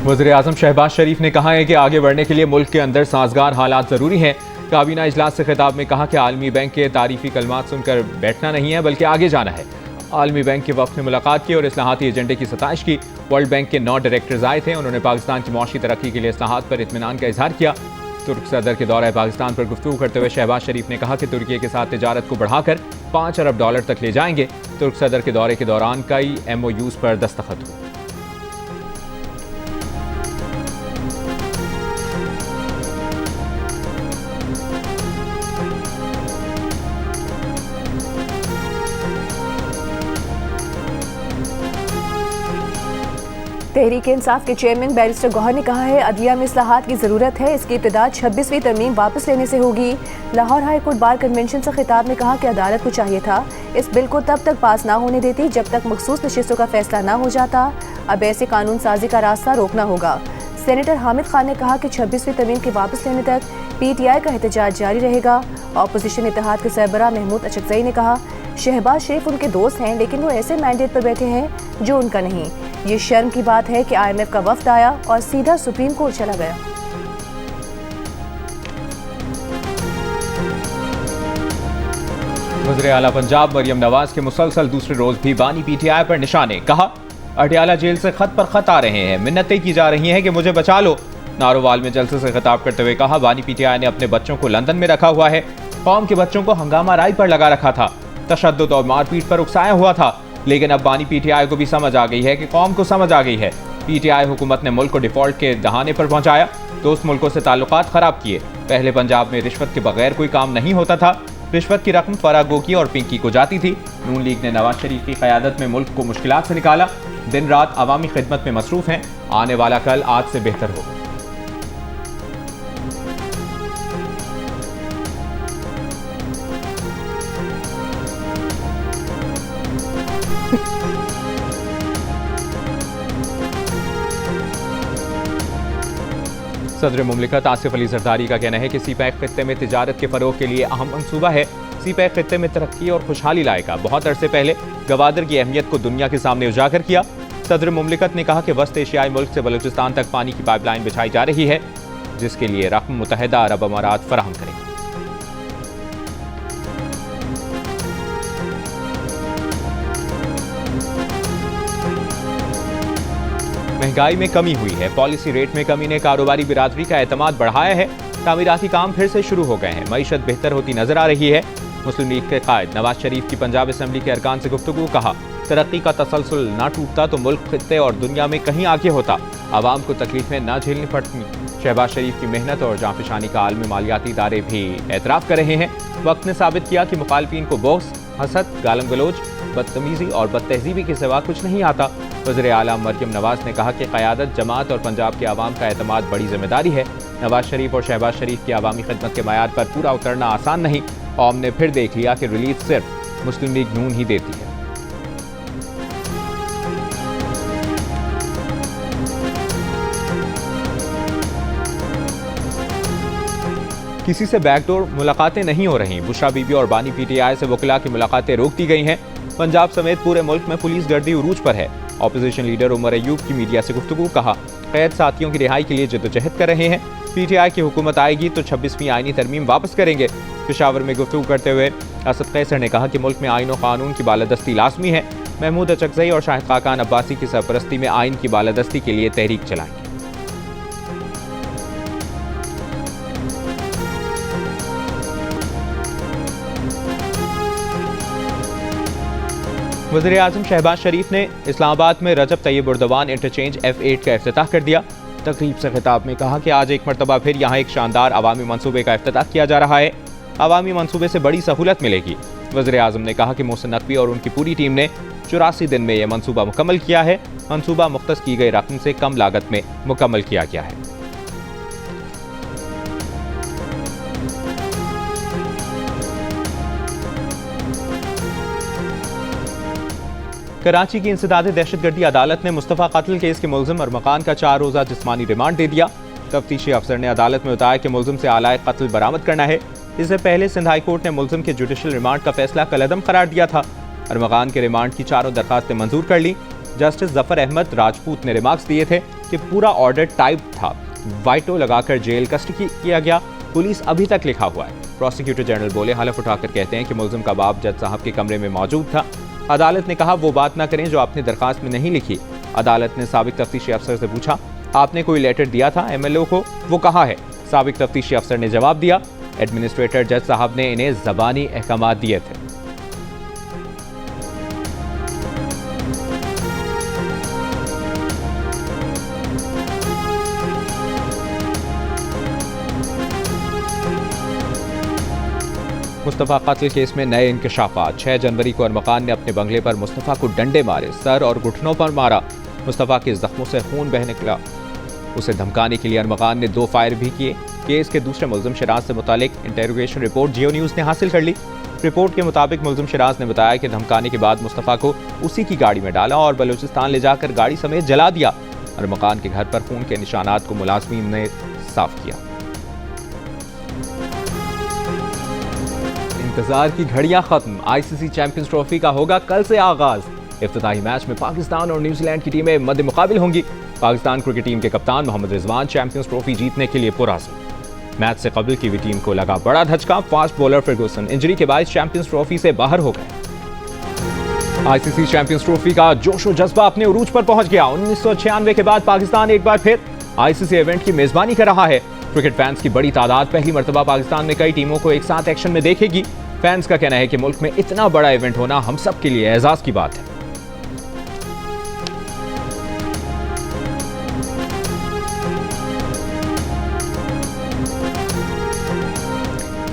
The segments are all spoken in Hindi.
वज़ीर-ए-आज़म शहबाज शरीफ ने कहा है कि आगे बढ़ने के लिए मुल्क के अंदर साजगार हालात ज़रूरी हैं। काबीना इजलास से खिताब में कहा कि आलमी बैंक के तारीफी कलमात सुनकर बैठना नहीं है बल्कि आगे जाना है। आलमी बैंक के वक्त में मुलाकात की और इस्लाहाती एजेंडे की सताइश की। वर्ल्ड बैंक के 9 डायरेक्टर्स आए थे। उन्होंने पाकिस्तान की मौशी तरक्की के लिए इस्लाहात पर इत्मीनान का इजहार किया। तुर्क सदर के दौरे पाकिस्तान पर गुफ्तगू करते हुए शहबाज शरीफ ने कहा कि तुर्की के साथ तिजारत को बढ़ाकर $5 अरब तक ले जाएंगे। तुर्क सदर के दौरे के दौरान कई MOUs पर दस्तखत हुए। तहरीक इंसाफ के चेयरमैन बैरिस्टर गौहर ने कहा है अदलिया में इस्लाहात की ज़रूरत है। इसकी इब्तिदा 26वीं तरमीम वापस लेने से होगी। Lahore high court bar convention से खिताब में कहा कि अदालत को चाहिए था इस बिल को तब तक पास ना होने देती जब तक मखसूस नशिस्तों का फैसला ना हो जाता। अब ऐसे कानून साजी का रास्ता रोकना होगा। सेनेटर हामिद खान ने कहा कि 26वीं तरमीम के वापस लेने तक PTI का एहतजाज जारी रहेगा। अपोजिशन इत्तेहाद के सरबराह महमूद अचकज़ई ने कहा शहबाज शरीफ उनके दोस्त हैं लेकिन वो ऐसे मैंडेट पर बैठे हैं जो उनका नहीं। ये शर्म की बात है कि IMF का वफ्द आया और सीधा सुप्रीम कोर्ट चला गया। वज़ीर आला पंजाब मरियम नवाज के मुसलसल दूसरे रोज भी बानी PTI पर निशाने। कहा अटियाला जेल से खत पर खत आ रहे हैं, मिन्नतें की जा रही हैं कि मुझे बचा लो। नारोवाल में जलसे से खिताब करते हुए कहा बानी PTI ने अपने बच्चों को लंदन में रखा हुआ है। कौम के बच्चों को हंगामा राय पर लगा रखा था, तशद्दुद और मारपीट पर उकसाया हुआ था। लेकिन अब बानी PTI को भी समझ आ गई है कि कौम को समझ आ गई है। PTI हुकूमत ने मुल्क को डिफॉल्ट के दहाने पर पहुंचाया, दोस्त मुल्कों से ताल्लुकात खराब किए। पहले पंजाब में रिश्वत के बगैर कोई काम नहीं होता था। रिश्वत की रकम फराह गोकी और पिंकी को जाती थी। नून लीग ने नवाज शरीफ की क़यादत में मुल्क को मुश्किलात से निकाला। दिन रात अवामी खिदमत में मसरूफ हैं। आने वाला कल आज से बेहतर होगा। सदर मुमलिकत आसिफ अली जरदारी का कहना है कि CPEC खित्ते में तिजारत के फरोग के लिए अहम मंसूबा है। CPEC खित्ते में तरक्की और खुशहाली लाएगा। बहुत अरसे पहले गवादर की अहमियत को दुनिया के सामने उजागर किया। सदर मुमलिकत ने कहा कि वस्त एशियाई मुल्क से बलूचिस्तान तक पानी की पाइपलाइन बिछाई जा रही है जिसके लिए रकम मुत्तहिदा अरब अमारात फराहम करेंगे। महंगाई में कमी हुई है। पॉलिसी रेट में कमी ने कारोबारी बिरादरी का एतमाद बढ़ाया है। तामीराती काम फिर से शुरू हो गए हैं। मईशत बेहतर होती नजर आ रही है। मुस्लिम लीग के कायद नवाज शरीफ की पंजाब असम्बली के अरकान से गुफ्तगू। कहा तरक्की का तसलसल ना टूटता तो मुल्क खित्ते और दुनिया में कहीं आगे होता। आवाम को तकलीफें ना झेलनी पड़ती। शहबाज शरीफ की मेहनत और जांफिशानी का आलमी मालियाती इदारे भी एतराफ़ कर रहे हैं। वक्त ने साबित किया कि मुखालफिन को बोस, हसद, गालम गलोच, बदतमीजी और बदतहजीबी के सिवा कुछ नहीं आता। वज़ीर आला मरियम नवाज ने कहा कि क़यादत, जमात और पंजाब के आवाम का एतमाद बड़ी जिम्मेदारी है। नवाज शरीफ और शहबाज शरीफ की आवामी खिदमत के मयार पर पूरा उतरना आसान नहीं। कौम ने फिर देख लिया कि रिलीफ सिर्फ मुस्लिम लीग नून ही देती है। किसी से बैकडोर मुलाकातें नहीं हो रही। बुशरा बीबी और बानी PTI से वकला की मुलाकातें रोक दी गई हैं। पंजाब समेत पूरे मुल्क में पुलिस गर्दी उरूज पर है। ऑपोजिशन लीडर उमर अयूब की मीडिया से गुफ्तगू। कहा कैद साथियों की रिहाई के लिए जद्दोजहद कर रहे हैं। PTI की हुकूमत आएगी तो 26वीं आईनी तरमीम वापस करेंगे। पेशावर में गुफ्तगू करते हुए असद कैसर ने कहा कि मुल्क में आईन और कानून की बालादस्ती लाजमी है। महमूद अचकज़ई और शाहिद खाकान अब्बासी की सरपरस्ती में आइन की बालादस्ती के लिए तहरीक चलाएंगे। वज़ीर आज़म शहबाज शरीफ ने इस्लामाबाद में रजब तैयब उर्दवान इंटरचेंज F8 का इफ्तिताह कर दिया। तकरीब से खिताब में कहा कि आज एक मरतबा फिर यहाँ एक शानदार अवामी मनसूबे का इफ्तिताह किया जा रहा है। अवामी मनसूबे से बड़ी सहूलत मिलेगी। वज़ीर आज़म ने कहा कि मोहसिन नकवी और उनकी पूरी टीम ने 84 दिन में यह मनसूबा मुकम्मल किया है। मनसूबा मुख्तस की गई रकम से कम लागत में मुकम्मल किया गया है। कराची की इंसदाद दहशतगर्दी अदालत ने मुस्तफ़ा कत्ल केस के मुलजिम अरमकान का 4 रोज़ा जिस्मानी रिमांड दे दिया। तफ्तीशी अफसर ने अदालत में बताया कि मुलजिम से आलाए कत्ल बरामद करना है। इससे पहले सिंध हाई कोर्ट ने मुलजिम के जुडिशल रिमांड का फैसला कलअदम करार दिया था। अरमकान के रिमांड की 4 दरखास्तें मंजूर कर ली। जस्टिस जफर अहमद राजपूत ने रिमार्क्स दिए थे कि पूरा ऑर्डर टाइप था, वाइटो लगाकर जेल कस्टडी किया गया, पुलिस अभी तक लिखा हुआ है। प्रोसिक्यूटर जनरल बोले, हलफ उठाकर कहते हैं कि मुल्जिम का बाप जज साहब के कमरे में मौजूद था। अदालत ने कहा वो बात ना करें जो आपने दरखास्त में नहीं लिखी। अदालत ने साबिक तफ्तीशी अफसर से पूछा, आपने कोई लेटर दिया था MLO को, वो कहा है। साबिक तफ्तीशी अफसर ने जवाब दिया, एडमिनिस्ट्रेटर जज साहब ने इन्हें ज़बानी अहकाम दिए थे। मुस्तफ़ा कत्ल केस में नए इंकशाफात। 6 जनवरी को अरमकान ने अपने बंगले पर मुस्तफ़ा को डंडे मारे, सर और घुटनों पर मारा। मुस्तफ़ा के जख्मों से खून बह निकला। उसे धमकाने के लिए अरमकान ने 2 फायर भी किए। केस के दूसरे मुल्जिम शिराज से मुतालिक इंटेरोगेशन रिपोर्ट जियो न्यूज़ ने हासिल कर ली। रिपोर्ट के मुताबिक मुल्जिम शिराज ने बताया कि धमकाने के बाद मुस्तफ़ा को उसी की गाड़ी में डाला और बलूचिस्तान ले जाकर गाड़ी समेत जला दिया। अरमकान के घर पर खून के निशानात को मुलाजमीन ने साफ किया। इंतजार की घड़ियां खत्म। ICC चैंपियंस ट्रॉफी का होगा कल से आगाज। इफ्तिताही मैच में पाकिस्तान और न्यूजीलैंड की टीमें मद्दे मुकाबिल होंगी। पाकिस्तान क्रिकेट टीम के कप्तान मोहम्मद रिजवान चैंपियंस ट्रॉफी जीतने के लिए पुरअज़्म। मैच से कबल की भी टीम को लगा बड़ा धचका। फास्ट बॉलर फर्गूसन इंजरी के बाद चैंपियंस ट्रॉफी से बाहर हो गए। ICC चैंपियंस ट्रॉफी का जोश और जज्बा अपने उरूज पर पहुंच गया। 1996 के बाद पाकिस्तान एक बार फिर ICC इवेंट की मेजबानी कर रहा है। क्रिकेट फैंस की बड़ी तादाद पहली मर्तबा पाकिस्तान में कई टीमों को एक साथ एक्शन में देखेगी। फैंस का कहना है कि मुल्क में इतना बड़ा इवेंट होना हम सब के लिए एजाज की बात है।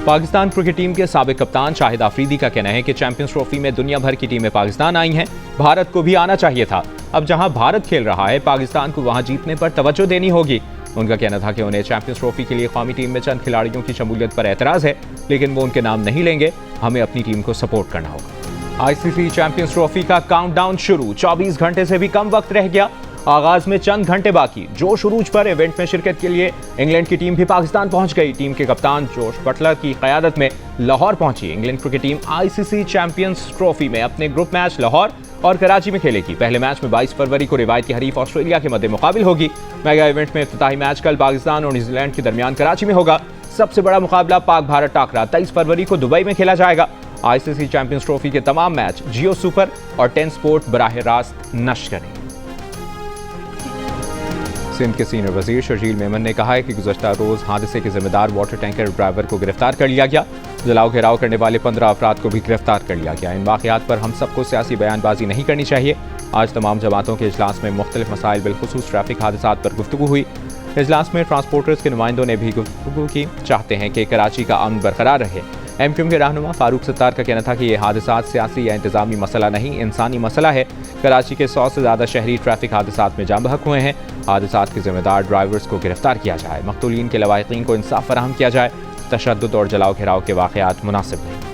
पाकिस्तान क्रिकेट टीम के साबिक कप्तान शाहिद आफरीदी का कहना है कि चैंपियंस ट्रॉफी में दुनिया भर की टीमें पाकिस्तान आई हैं। भारत को भी आना चाहिए था। अब जहां भारत खेल रहा है, पाकिस्तान को वहां जीतने पर तवज्जो देनी होगी। उनका कहना था कि उन्हें चैंपियंस ट्रॉफी के लिए कौमी टीम में चंद खिलाड़ियों की शमूलियत पर एतराज है, लेकिन वो उनके नाम नहीं लेंगे। हमें अपनी टीम को सपोर्ट करना होगा। ICC चैंपियंस ट्रॉफी का काउंटडाउन शुरू। 24 घंटे से भी कम वक्त रह गया। आगाज में चंद घंटे बाकी। जोश उरूज पर इवेंट में शिरकत के लिए इंग्लैंड की टीम भी पाकिस्तान पहुंच गई। टीम के कप्तान जोश बटलर की क़यादत में लाहौर पहुंची। England cricket team ICC champions trophy में अपने ग्रुप मैच लाहौर और कराची में खेलेगी। पहले मैच में 22 फरवरी को रिवायती हरीफ ऑस्ट्रेलिया के मद्दे मुकाबिल होगी। मेगा इवेंट में इफ्तिताही मैच कल पाकिस्तान और न्यूजीलैंड के दरमियान कराची में होगा। सबसे बड़ा मुकाबला पाक भारत टाकरा 23 फरवरी को दुबई में खेला जाएगा। ICC चैंपियंस ट्रॉफी के तमाम मैच जियो सुपर और 10 स्पोर्ट बराह रास्त नश्र करेंगे। सिंध के सीनियर वजीर शर्जील मेमन ने कहा है कि गुज़श्ता रोज़ हादसे के जिम्मेदार वाटर टैंकर ड्राइवर को गिरफ्तार कर लिया गया। जलाओ घेराव करने वाले 15 अफराद को भी गिरफ्तार कर लिया गया। इन वाक़यात पर हम सबको सियासी बयानबाजी नहीं करनी चाहिए। आज तमाम जमातों के इजलास में मुख्तलिफ मसाइल बिलखुसूस ट्रैफिक हादसात पर गुफ्तगू हुई। इजलास में ट्रांसपोर्टर्स के नुमाइंदों ने भी गुफ्तगू की। चाहते हैं कि कराची का अमन बरकरार रहे। MQM के रहनुमा फारूक सत्तार का कहना था कि यह हादसात सियासी या इंतजामी मसला नहीं, इंसानी मसला है। कराची के 100 से ज़्यादा शहरी ट्रैफिक हादसात में जाम बहक हुए हैं। हादसात के जिम्मेदार ड्राइवर्स को गिरफ्तार किया जाए। मक़तूलीन के लवाहिकीन को इंसाफ फराहम किया जाए। तशद्दुद और जलाओ घेराव के वाक़यात मुनासिब नहीं।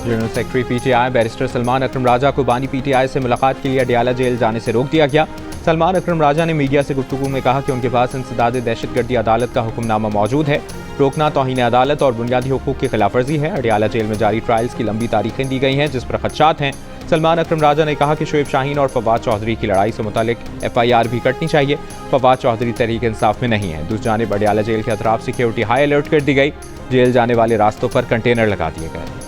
General secretary PTI barrister Salman Akram Raja को बानी PTI से मुलाकात के लिए अडियाला जेल जाने से रोक दिया गया। सलमान अकरम राजा ने मीडिया से गुफ्तगू में कहा कि उनके पास इंसदाद दहशतगर्दी अदालत का हुक्मनामा मौजूद है। रोकना तौहीन अदालत और बुनियादी हुकूक की खिलाफवर्जी है। अडियाला जेल में जारी ट्रायल्स की लंबी तारीखें दी गई हैं, जिस पर खदशात हैं। सलमान अकरम राजा ने कहा कि शोएब शाहीन और फवाद चौधरी की लड़ाई से मुतालिक FIR भी कटनी चाहिए। फवाद चौधरी तहरीक इंसाफ में नहीं है। दूसरी जानिब अडियाला जेल के अतराफ सिक्योरिटी हाई अलर्ट कर दी गई। जेल जाने वाले रास्तों पर कंटेनर लगा दिए गए।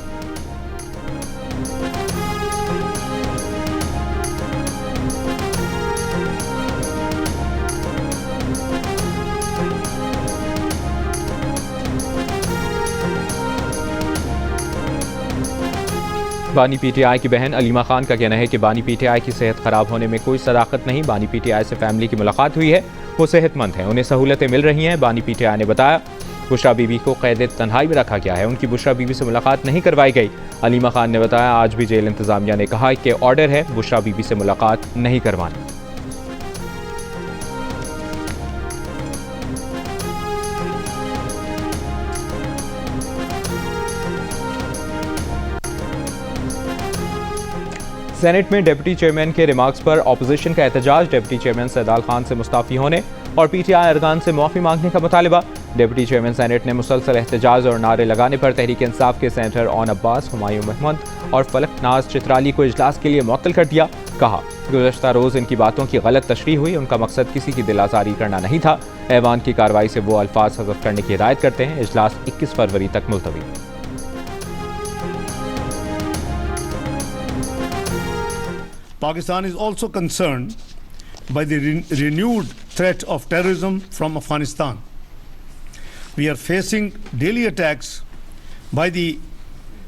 बानी PTI की बहन अलीमा खान का कहना है कि बानी PTI की सेहत खराब होने में कोई सदाकत नहीं। बानी PTI से फैमिली की मुलाकात हुई है, वो सेहतमंद हैं, उन्हें सहूलतें मिल रही हैं। बानी PTI ने बताया बुशरा बीबी को कैद तन्हाई में रखा गया है, उनकी बुशरा बीबी से मुलाकात नहीं करवाई गई। अलीमा खान ने बताया आज भी जेल इंतजामिया ने कहा कि ऑर्डर है बुशरा बीबी से मुलाकात नहीं करवानी। सेनेट में डिप्टी चेयरमैन के रिमार्क्स पर ऑपोजिशन का एहतजाज, डिप्टी चेयरमैन सैदाल खान से मुस्ताफी होने और पीटीआई अरकान से माफी मांगने का मुतालिबा। डिप्टी चेयरमैन सेनेट ने मुसलसल एहतजाज और नारे लगाने पर तहरीक इंसाफ के सेनेटर ओन अब्बास, हुमायूं महमूद और फलकनाज चित्राली को इजलास के लिए मुअत्तल कर दिया। कहा, गुज़श्ता रोज़ इनकी बातों की गलत तशरीह हुई, उनका मकसद किसी की दिल आज़ारी करना नहीं था। ऐवान की कार्रवाई से वो अल्फाज हज़फ करने की हिदायत करते हैं। इजलास 21 फरवरी तक मुलतवी। Pakistan is also concerned by the renewed threat of terrorism from Afghanistan. We are facing daily attacks by the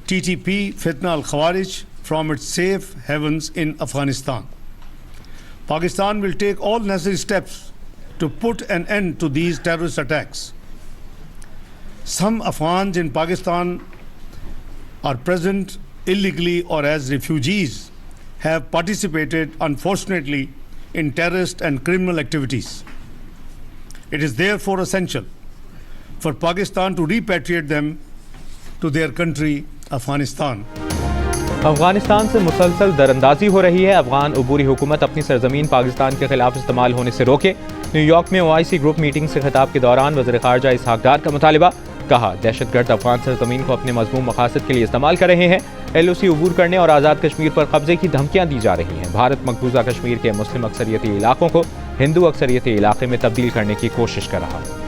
TTP Fitna al-Khawarij from its safe havens in Afghanistan. Pakistan will take all necessary steps to put an end to these terrorist attacks. Some Afghans in Pakistan are present illegally or as refugees have participated, unfortunately, in terrorist and criminal activities. It is therefore essential for Pakistan to repatriate them to their country, Afghanistan. Afghanistan से मुसलसल दरअंदाजी हो रही है। अफगान अबूरी हुकूमत अपनी सरजमीन पाकिस्तान के खिलाफ इस्तेमाल होने से रोके। न्यूयॉर्क में OIC ग्रुप मीटिंग से खिताब के दौरान वज़ीर ख़ारजा इसहाक डार का मुतालिबा। कहा, दहशतगर्द अफगान सरजमीन को अपने मज़मूम मकासद के लिए इस्तेमाल कर रहे हैं। LOC अबूर करने और आज़ाद कश्मीर पर कब्जे की धमकियां दी जा रही हैं। भारत मकबूजा कश्मीर के मुस्लिम अक्सरियती इलाकों को हिंदू अक्सरियती इलाके में तब्दील करने की कोशिश कर रहा है।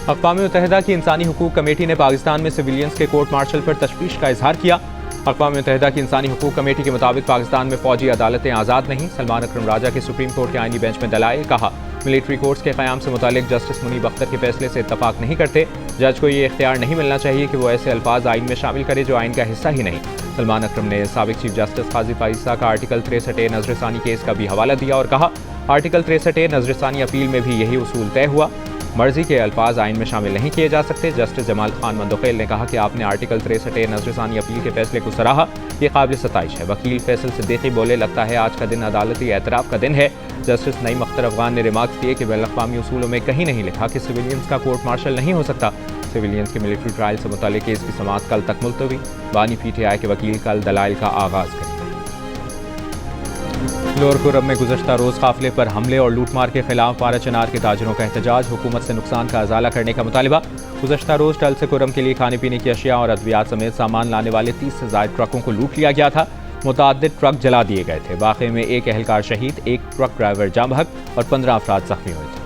अक़वाम मुत्तहिदा की इंसानी हुकूक कमेटी ने पाकिस्तान में सिविलियंस के कोर्ट मार्शल पर तशवीश का इजहार किया। अक़वाम मुत्तहिदा की इंसानी हुकूक कमेटी के मुताबिक पाकिस्तान में फ़ौजी अदालतें आज़ाद नहीं। सलमान अकरम राजा के सुप्रीम कोर्ट के आईनी बेंच में दलाइल। कहा, मिलिट्री कोर्ट्स के क़याम से मुतालिक जस्टिस मुनीब अख्तर के फैसले से इत्तफाक नहीं करते। जज को ये इख्तियार नहीं मिलना चाहिए कि वो ऐसे अल्फाज आइन में शामिल करे जो आइन का हिस्सा ही नहीं। सलमान अकरम ने साबिक चीफ जस्टिस काजी फाइज़ा का आर्टिकल 63A नज़रसानी केस का भी हवाला दिया और कहा, आर्टिकल 63A नज़रसानी अपील में भी यही उसूल तय हुआ। मर्जी के अल्फाज आइन में शामिल नहीं किए जा सकते। जस्टिस जमाल खान मंदोखेल ने कहा कि आपने आर्टिकल 63A नज़रसानी अपील के फैसले को सराहा, ये काबिल सताइश है। वकील फैसल सिद्दीकी बोले, लगता है आज का दिन अदालती एतराफ़ का दिन है। जस्टिस नईम अख्तर अफगान ने रिमार्क्स दिए कि बैनुल-अक़वामी उसूलों में कहीं नहीं लिखा कि सिविलियंस का कोर्ट मार्शल नहीं हो सकता। सिविलियंस के मिलिट्री ट्रायल से मुताल्लिक़ केस की समाअत कल तक मुलतवी। बानी PTI के वकील कल दलाइल का आगाज़ करेंगे। लोअर कुरम में गुज़श्ता रोज़ काफ़िले पर हमले और लूटमार के खिलाफ पारा चनार के ताजरों का एहतजाज, हुकूमत से नुकसान का अजाला करने का मुतालिबा। गुज़श्ता रोज़ टल से कुरम के लिए खाने पीने की अशिया और अद्वियात समेत सामान लाने वाले 30 से ज़ायद ट्रकों को लूट लिया गया था। मुतअद्दिद ट्रक जला दिए गए थे। वाक़े में एक एहलकार शहीद, एक ट्रक ड्राइवर जाँ बहक और 15 अफराद ज़ख्मी हुए थे।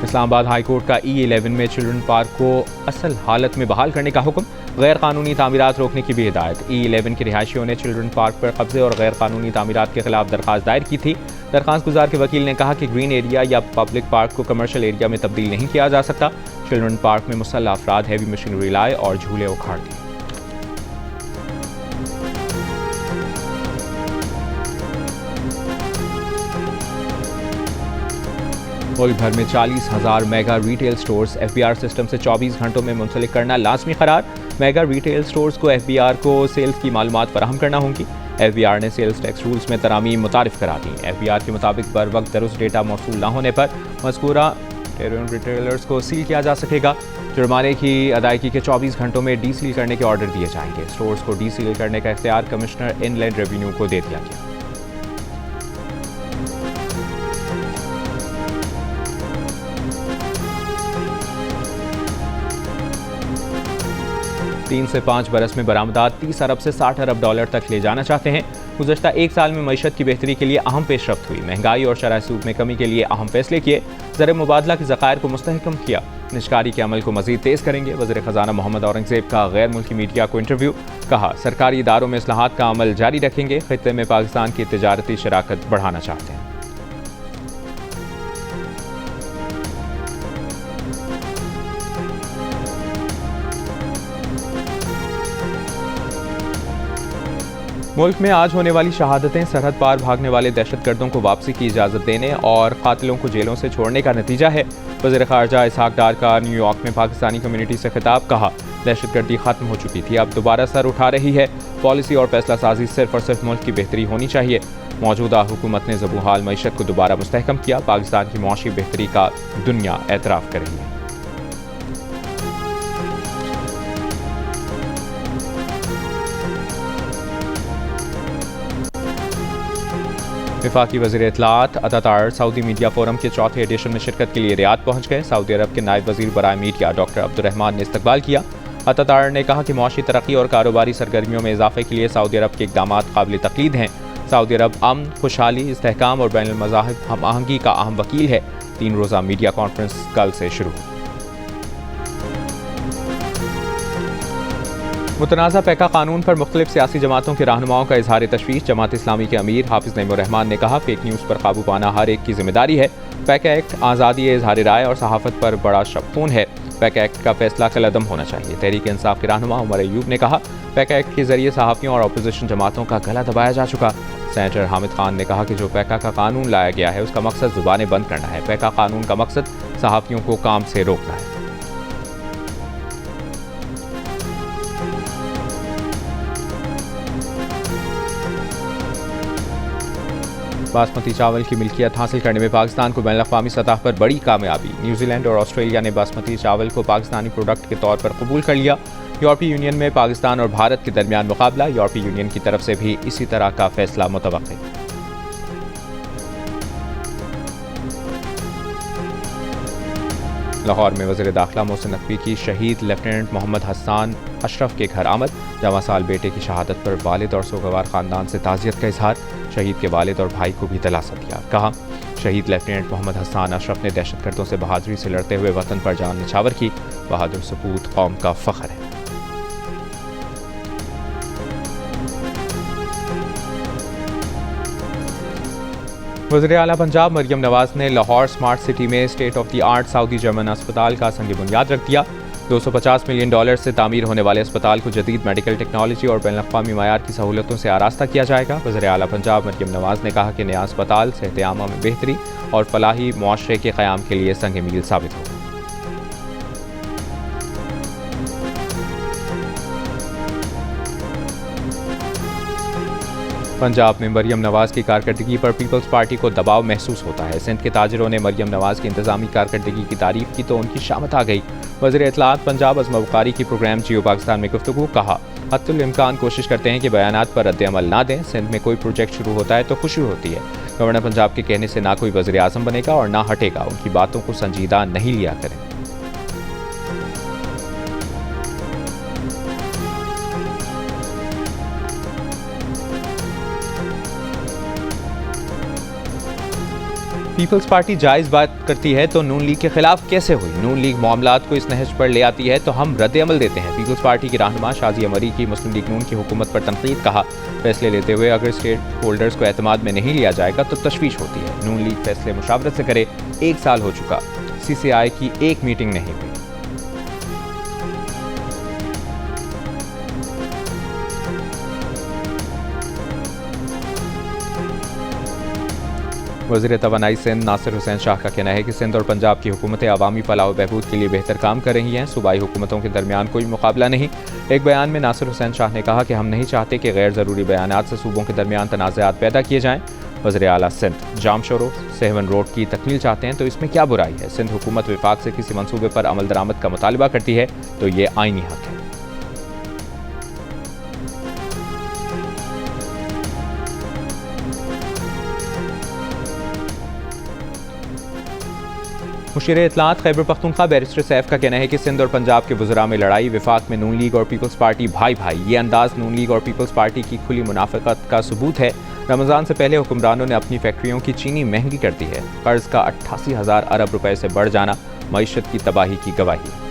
इस्लामाबाद हाई कोर्ट का E11 में चिल्ड्रन पार्क को असल हालत में बहाल करने का हुक्म, गैर कानूनी तामीरात रोकने की भी हिदायत। E11 के रिहायशियों ने चिल्ड्रन पार्क पर कब्जे और गैर कानूनी तामीरात के खिलाफ दरख्वास्त दायर की थी। दरख्वास्त गुजार के वकील ने कहा कि ग्रीन एरिया या पब्लिक पार्क को कमर्शियल एरिया में तब्दील नहीं किया जा सकता। चिल्ड्रन पार्क में मुसल्लह अफराद हैवी मशीनरी लाए और झूले उखाड़ दिए। मुल्क भर में 40,000 mega retail stores FBR system से 24 घंटों में मुंसलिक करना लाजमी करार। मेगा रिटेल स्टोर्स को FBR को सेल्स की मालूमात फराहम करना होंगी। FBR ने सेल्स टैक्स रूल्स में तरामीम मुतारिफ करा दी। FBR के मुताबिक बर वक्त दुरुस्त डेटा मौसूल न होने पर मज़कूरा रिटेलर्स को सील किया जा सकेगा। जुर्माने की अदायगी के 24 घंटों में डीसील करने के ऑर्डर दिए जाएंगे। स्टोर्स को डीसील करने का इख्तियार कमिश्नर इनलैंड रेवेन्यू को दे दिया गया। तीन से 5 बरस में बरामदात 30 अरब से 60 अरब डॉलर तक ले जाना चाहते हैं। गुज़श्ता एक साल में मईशत की बेहतरी के लिए अहम पेशरफ्त हुई। महंगाई और शरह सूद में कमी के लिए अहम फैसले किए। ज़र मुबादला के ज़खायर को मुस्तहकम किया। निजकारी के अमल को मज़ीद तेज़ करेंगे। वज़ीर ख़जाना मोहम्मद औरंगज़ेब का गैर मुल्की मीडिया को इंटरव्यू। कहा, सरकारी इदारों में इस्लाहात का अमल जारी रखेंगे। ख़ित्ते में पाकिस्तान की तिजारती शराकत बढ़ाना चाहते हैं। मुल्क में आज होने वाली शहादतें सरहद पार भागने वाले दहशतगर्दों को वापसी की इजाज़त देने और कातिलों को जेलों से छोड़ने का नतीजा है। वज़ीर ख़ारजा इसहाक डार का न्यूयॉर्क में पाकिस्तानी कम्युनिटी से खिताब। कहा, दहशतगर्दी खत्म हो चुकी थी, अब दोबारा सर उठा रही है। पॉलिसी और फैसला साजी सिर्फ और सिर्फ मुल्क की बेहतरी होनी चाहिए। मौजूदा हुकूमत ने ज़बूहाल मईशत को दोबारा मुस्तहकम किया। पाकिस्तान की मुआशी बेहतरी का दुनिया एतराफ़ कर रही है। वफाकी वज़ीर इत्तलाआत अतातार सऊदी मीडिया फोरम के चौथे एडिशन में शिरकत के लिए रियाद पहुंच गए। सऊदी अरब के नायब वज़ीर बराए मीडिया डॉक्टर अब्दुर्रहमान ने इस्तकबाल किया। अतातार ने कहा कि मुआशी तरक्की और कारोबारी सरगर्मियों में इजाफे के लिए सऊदी अरब के इक़दाम काबिल तक़लीद हैं। सऊदी अरब अमन, खुशहाली, इस्तेहकाम और बैनुल मज़ाहिब हम आहंगी का अहम वकील है। 3 रोज़ा मीडिया कॉन्फ्रेंस कल से शुरू हुई। मुतनाज़ा पैका कानून पर मुख्तलिफ सियासी जमातों के रहनुमाओं का इजहार तशवीश। जमात इस्लामी के अमीर हाफिज नईमुर रहमान ने कहा, फेक न्यूज़ पर काबू पाना हर एक की जिम्मेदारी है। पैका एक्ट आज़ादी इजहार राय और सहाफ़त पर बड़ा शबखून है। पैका एक्ट का फैसला कलअदम होना चाहिए। तहरीक इंसाफ के रहनुमा उमर अयूब ने कहा, पैका एक्ट के जरिए सहाफ़ियों और अपोजिशन जमातों का गला दबाया जा चुका। सेनेटर हामिद खान ने कहा कि जो पैका का कानून लाया गया है उसका मकसद ज़ुबानें बंद करना है। पैका कानून का मकसद सहाफ़ियों को काम से रोकना है। बासमती चावल की मिल्कियत हासिल करने में पाकिस्तान को बैनुल-अक़वामी सतह पर बड़ी कामयाबी। न्यूजीलैंड और ऑस्ट्रेलिया ने बासमती चावल को पाकिस्तानी प्रोडक्ट के तौर पर कबूल कर लिया। यूरोपीय यूनियन में पाकिस्तान और भारत के दरमियान मुकाबला। यूरोपीय यूनियन की तरफ से भी इसी तरह का फैसला मुतवक्किल। लाहौर में वज़ीर दाखिला मोहसिन नकवी की शहीद लेफ्टिनेंट मोहम्मद हसन अशरफ के घर आमद। जवां साल बेटे की शहादत पर वालिद और सोगवार ख़ानदान से ताज़ियत का इजहार। शहीद के वालिद और भाई को भी दिलासा दिया। कहा, शहीद लेफ्टिनेंट मोहम्मद हसन अशरफ ने दहशतगर्दों से बहादुरी से लड़ते हुए वतन पर जान निछावर की। बहादुर सपूत कौम का फ़ख्र है। वज़ीर आला पंजाब मरियम नवाज ने लाहौर स्मार्ट सिटी में state of the art Saudi German अस्पताल का संग बुनियाद रख दिया। $250 मिलियन से तामीर होने वाले अस्पताल को जदीद मेडिकल टेक्नोलॉजी और बैनुल-अक़वामी मयार की सहूलतों से आरास्ता किया जाएगा। वज़ीर आला पंजाब मरियम नवाज ने कहा कि नया अस्पताल सेहत आमा में बेहतरी और फलाही मुआशरे के क़याम के लिए संग मील साबित होगा। पंजाब में मरियम नवाज की कारकर्दगी पर पीपल्स पार्टी को दबाव महसूस होता है। सिंध के ताजिरों ने मरियम नवाज की इंतजामी कारकर्दगी की तारीफ की तो उनकी शामत आ गई। वज़ीर इत्तलाआत पंजाब अज़मा बुखारी की प्रोग्राम जियो पाकिस्तान में गुफ्तगू। कहा, हत्तुल इम्कान कोशिश करते हैं कि बयानात पर रद्द अमल ना दें। सिंध में कोई प्रोजेक्ट शुरू होता है तो खुशी होती है। गवर्नर पंजाब के कहने से ना कोई वज़ीर आज़म बनेगा और ना हटेगा। उनकी बातों को संजीदा नहीं लिया करें। पीपल्स पार्टी जायज़ बात करती है तो नून लीग के खिलाफ कैसे हुई? नून लीग मामलात को इस नहज पर ले आती है तो हम रद्द अमल देते हैं। पीपल्स पार्टी की रहनुमा शाजिया मरी की मुस्लिम लीग नून की हुकूमत पर तनकीद। कहा, फैसले लेते हुए अगर स्टेक होल्डर्स को एतमाद में नहीं लिया जाएगा तो तशवीश होती है। नून लीग फैसले मुशावरत से करे। 1 साल हो चुका, CCI की एक मीटिंग नहीं हुई। वज़ीर तवानाई सिंध नासिर हुसैन शाह का कहना है कि सिंध और पंजाब की हुकूमतें अवामी फलाह व बहबूद के लिए बेहतर काम कर रही हैं। सूबाई हुकूमतों के दरमियान कोई मुकाबला नहीं। एक बयान में नासिर हुसैन शाह ने कहा कि हम नहीं चाहते कि गैर ज़रूरी बयानात से सूबों के दरमियान तनाज़ात पैदा किए जाएँ। वज़ीर आला सिंध जाम शोरो सेहवन रोड की तकमील चाहते हैं तो इसमें क्या बुराई है? सिंध हुकूमत विफाक से किसी मनसूबे पर अमल दरामद का मुतालबा करती है तो ये आईनी हक है। मुशीर इत्तलाआत खैबर पख्तूनख्वा बैरिस्टर सैफ का कहना है कि सिंध और पंजाब के वज़रा में लड़ाई, विफाक में नून लीग और पीपल्स पार्टी भाई भाई। ये अंदाज नून लीग और पीपल्स पार्टी की खुली मुनाफिकत का सबूत है। रमज़ान से पहले हुक्मरानों ने अपनी फैक्ट्रियों की चीनी महंगी कर दी है। कर्ज का 88,000 अरब रुपए से बढ़ जाना मईशत की तबाही की गवाही है।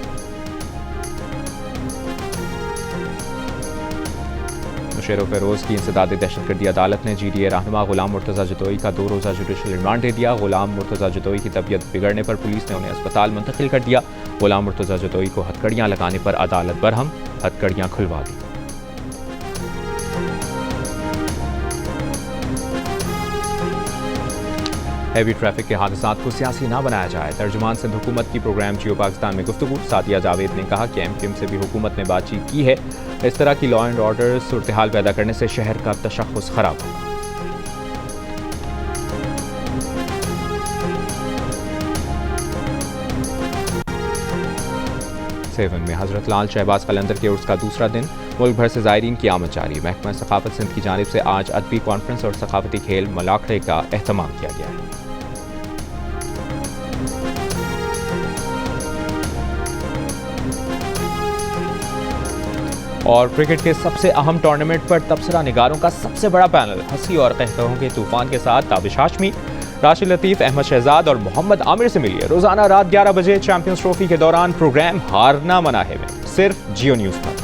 मुशर्रफ फेरोज़ की इंसदाद दहशतगर्दी अदालत ने GDA रहनुमा गुलाम मुर्तज़ा जतोई का 2 रोज़ा जुडिशल रिमांड दे दिया। गुलाम मुर्तज़ा जतोई की तबीयत बिगड़ने पर पुलिस ने उन्हें अस्पताल मुंतकिल कर दिया। गुलाम मुर्तज़ा जतोई को हथकड़ियाँ लगाने पर अदालत बरहम, हथकड़ियाँ खुलवा दी। हैवी ट्रैफिक के हादसात को सियासी ना बनाया जाए, तर्जुमान सिंध हुकूमत की प्रोग्राम जियो पाकिस्तान में गुफ्तगू। सादिया जावेद ने कहा कि MQM से भी हुकूमत ने बातचीत की है। इस तरह की लॉ एंड ऑर्डर सूरत हाल पैदा करने से शहर का तशख़्ख़ुस खराब होगा। 7 में हजरत लाल शहबाज कलंदर के उर्स का दूसरा दिन, मुल्क भर से ज़ायरीन की आमद जारी। महकमा सकाफत सिंध की जानिब से आज अदबी कॉन्फ्रेंस और सकाफती खेल मलाखड़े का एहतमाम किया गया है। और क्रिकेट के सबसे अहम टूर्नामेंट पर तबसरा निगारों का सबसे बड़ा पैनल, हंसी और कहकहों के तूफान के साथ ताबिश हाशमी, राशिद लतीफ़, अहमद शहजाद और मोहम्मद आमिर से मिलिए। रोजाना रात 11 बजे चैंपियंस ट्रॉफी के दौरान प्रोग्राम हारना मना है में सिर्फ जियो न्यूज़ पर।